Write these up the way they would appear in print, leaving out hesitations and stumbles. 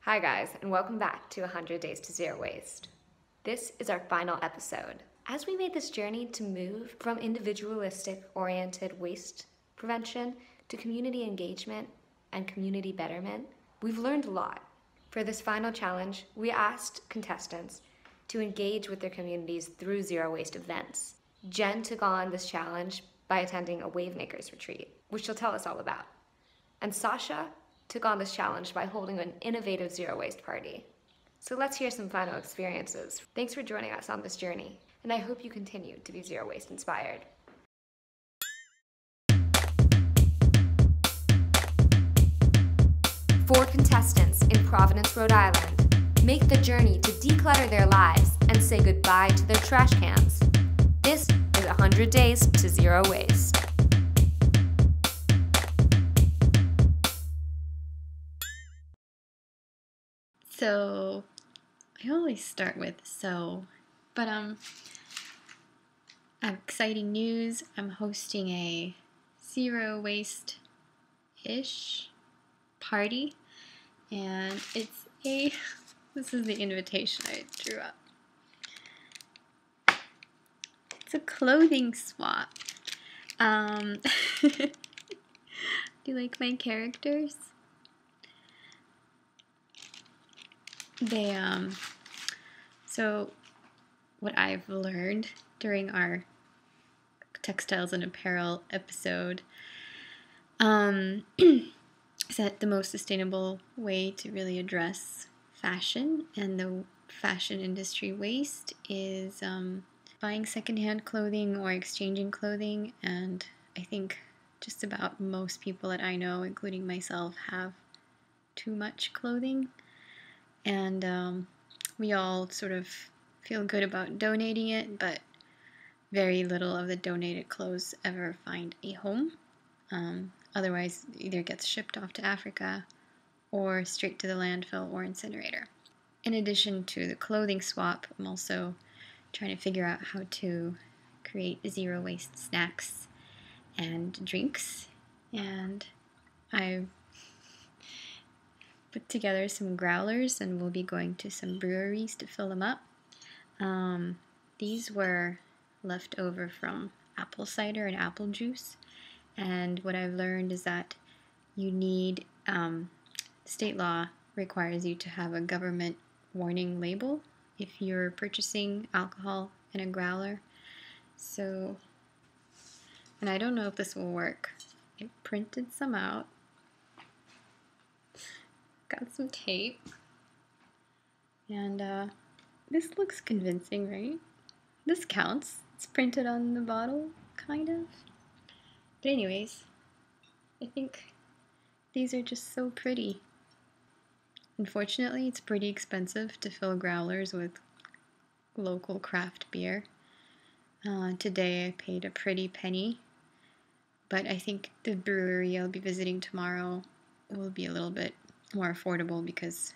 Hi guys, and welcome back to 100 Days to Zero Waste. This is our final episode. As we made this journey to move from individualistic-oriented waste prevention to community engagement and community betterment, we've learned a lot. For this final challenge, we asked contestants to engage with their communities through zero waste events. Jen took on this challenge by attending a Wave Makers retreat, which she'll tell us all about. And Sasha took on this challenge by holding an innovative zero waste party. So let's hear some final experiences. Thanks for joining us on this journey, and I hope you continue to be zero waste inspired. Four contestants in Providence, Rhode Island make the journey to declutter their lives and say goodbye to their trash cans. This is 100 Days to Zero Waste. So, I always start with but I have exciting news. I'm hosting a zero waste-ish party, and this is the invitation I drew up. It's a clothing swap. Do you like my characters? So what I've learned during our textiles and apparel episode is that the most sustainable way to really address fashion and the fashion industry waste is buying secondhand clothing or exchanging clothing. And I think just about most people that I know, including myself, have too much clothing. And we all sort of feel good about donating it, but very little of the donated clothes ever find a home. Otherwise, either gets shipped off to Africa or straight to the landfill or incinerator. In addition to the clothing swap, I'm also trying to figure out how to create zero waste snacks and drinks. And I've put together some growlers, and we'll be going to some breweries to fill them up. These were left over from apple cider and apple juice, and what I've learned is that you need, state law requires you to have a government warning label if you're purchasing alcohol in a growler. So, and I don't know if this will work. I printed some out. Got some tape, and this looks convincing, right? This counts. It's printed on the bottle, kind of. But anyways, I think these are just so pretty. Unfortunately, it's pretty expensive to fill growlers with local craft beer. Today I paid a pretty penny, but I think the brewery I'll be visiting tomorrow will be a little bit more affordable because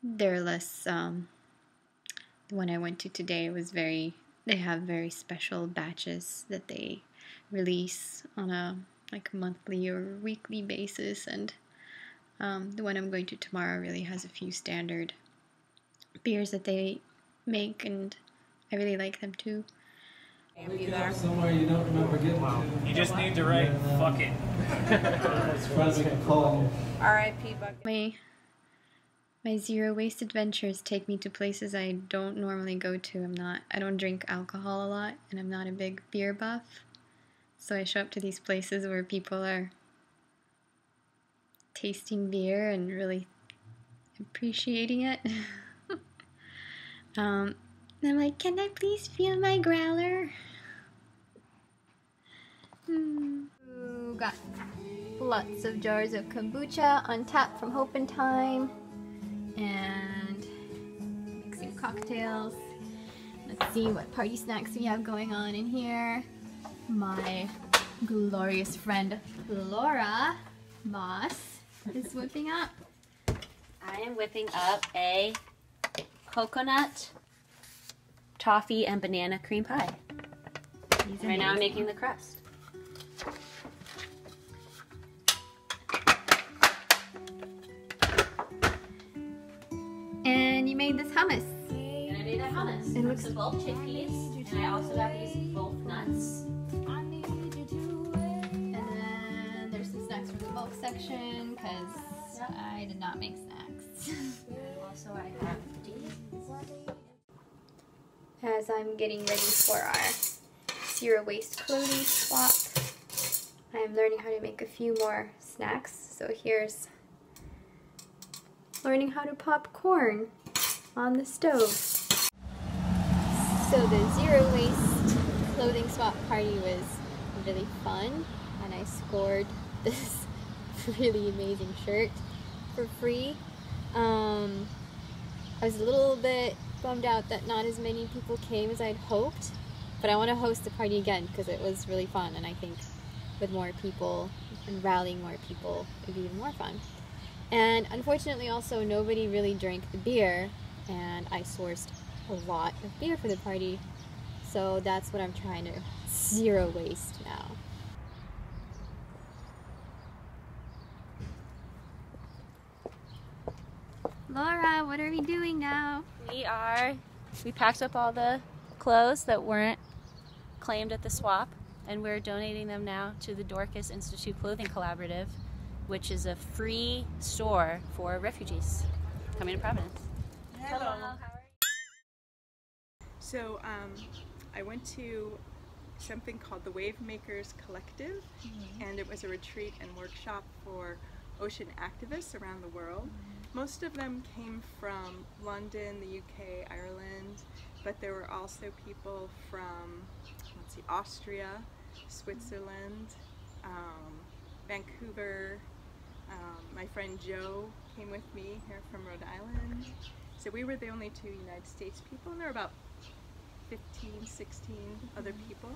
they're less, the one I went to today was they have very special batches that they release on a monthly or weekly basis, and the one I'm going to tomorrow really has a few standard beers that they make, and I really like them too. Somewhere you don't remember getting to. You just need to write, fuck it. Try to make a call. R.I.P. Bucket. My zero waste adventures take me to places I don't normally go to. I don't drink alcohol a lot, and I'm not a big beer buff. So I show up to these places where people are tasting beer and really appreciating it. And I'm like, can I please feel my growler? Got lots of jars of kombucha on tap from Hope and Time, and mixing cocktails. Let's see what party snacks we have going on in here. My glorious friend Laura Moss is whipping up. I am whipping up a coconut, toffee, and banana cream pie. Right now I'm making the crust. made this hummus. And I made that hummus. It looks so both chickpeas, and I also got these both nuts. And then there's some snacks from the bulk section because I did not make snacks. Also, I have these. As I'm getting ready for our zero waste clothing swap, I'm learning how to make a few more snacks. So here's learning how to pop corn on the stove. So the zero waste clothing swap party was really fun, and I scored this really amazing shirt for free. I was a little bit bummed out that not as many people came as I'd hoped, but I want to host the party again because it was really fun, and I think with more people and rallying more people it'd be even more fun. And unfortunately also nobody really drank the beer, and I sourced a lot of beer for the party, so that's what I'm trying to zero waste now. Laura, what are we doing now? We packed up all the clothes that weren't claimed at the swap, and we're donating them now to the Dorcas Institute Clothing Collaborative, which is a free store for refugees coming to Providence. Hello. How are you? So I went to something called the Wave Makers Collective, and it was a retreat and workshop for ocean activists around the world. Most of them came from London, the UK, Ireland, but there were also people from, let's see, Austria, Switzerland, Vancouver. My friend Joe came with me here from Rhode Island. So we were the only two United States people, and there were about 15, 16 other people.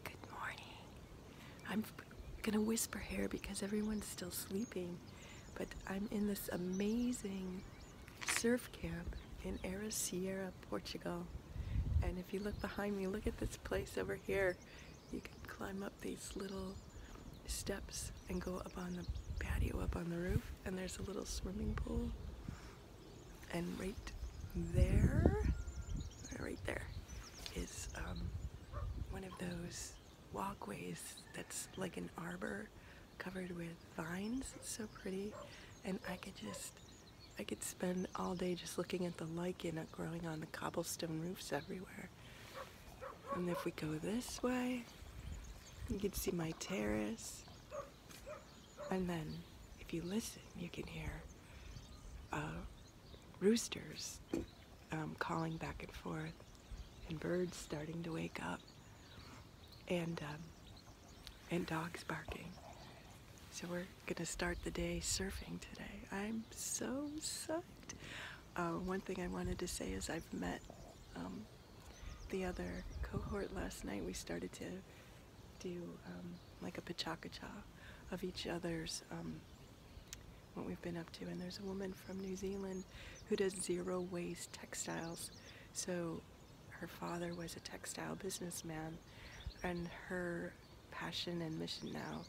Good morning. I'm gonna whisper here because everyone's still sleeping, but I'm in this amazing surf camp in Sierra, Portugal. And if you look behind me, look at this place over here. You can climb up these little steps and go up on the patio, up on the roof, and there's a little swimming pool. And right there is one of those walkways that's like an arbor covered with vines. It's so pretty, and I could spend all day just looking at the lichen growing on the cobblestone roofs everywhere. And if we go this way, you can see my terrace, and then if you listen, you can hear roosters calling back and forth, and birds starting to wake up, and dogs barking. So we're gonna start the day surfing today. I'm so psyched. One thing I wanted to say is I've met the other cohort last night. We started to do like a pacha-kacha of each other's what we've been up to, and there's a woman from New Zealand who does zero waste textiles. So her father was a textile businessman, and her passion and mission now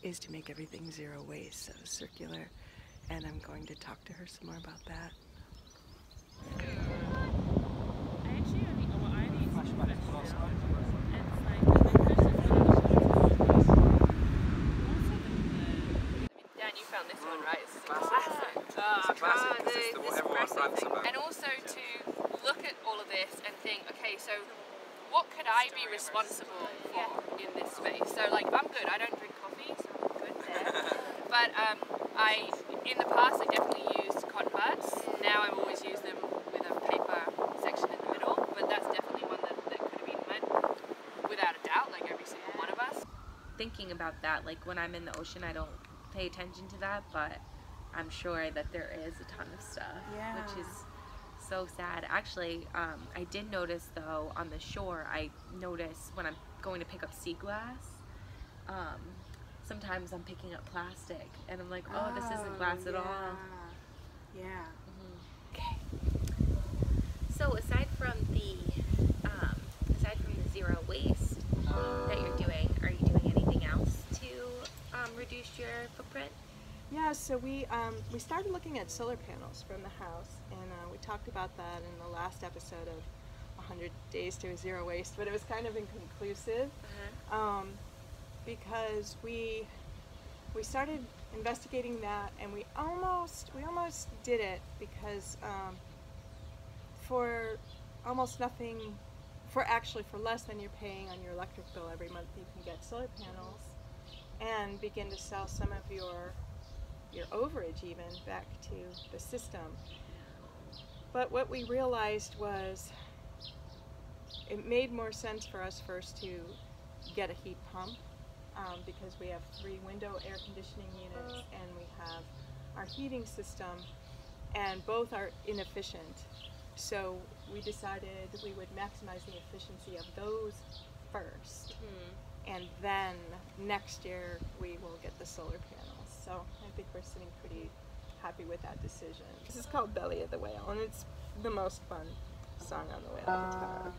is to make everything zero waste, so circular, and I'm going to talk to her some more about that. This one, right? It's a classic. Oh, God, this depressing. And also to look at all of this and think, okay, so what could I be responsible for in this space? So, like, I'm good. I don't drink coffee, so I'm good there. But in the past, I definitely used cotton buds. Now I always use them with a paper section in the middle. But that's definitely one that could have been meant, without a doubt, like every single one of us. Thinking about that, like when I'm in the ocean, I don't pay attention to that, but I'm sure that there is a ton of stuff, which is so sad. Actually, I did notice though on the shore, I notice when I'm going to pick up sea glass, sometimes I'm picking up plastic and I'm like, oh, this isn't glass at all. Okay. So aside from the zero waste that you're doing, are you doing anything else to reduce your footprint? Yeah, so we started looking at solar panels from the house, and we talked about that in the last episode of 100 Days to Zero Waste, but it was kind of inconclusive because we started investigating that, and we almost did it because for almost nothing, for less than you're paying on your electric bill every month, you can get solar panels and begin to sell some of your overage even back to the system. But what we realized was it made more sense for us first to get a heat pump because we have 3 window air conditioning units and we have our heating system, and both are inefficient. So we decided we would maximize the efficiency of those first, and then next year we will get the solar panels. So I think we're sitting pretty happy with that decision. This is called Belly of the Whale, and it's the most fun song on the whale guitar.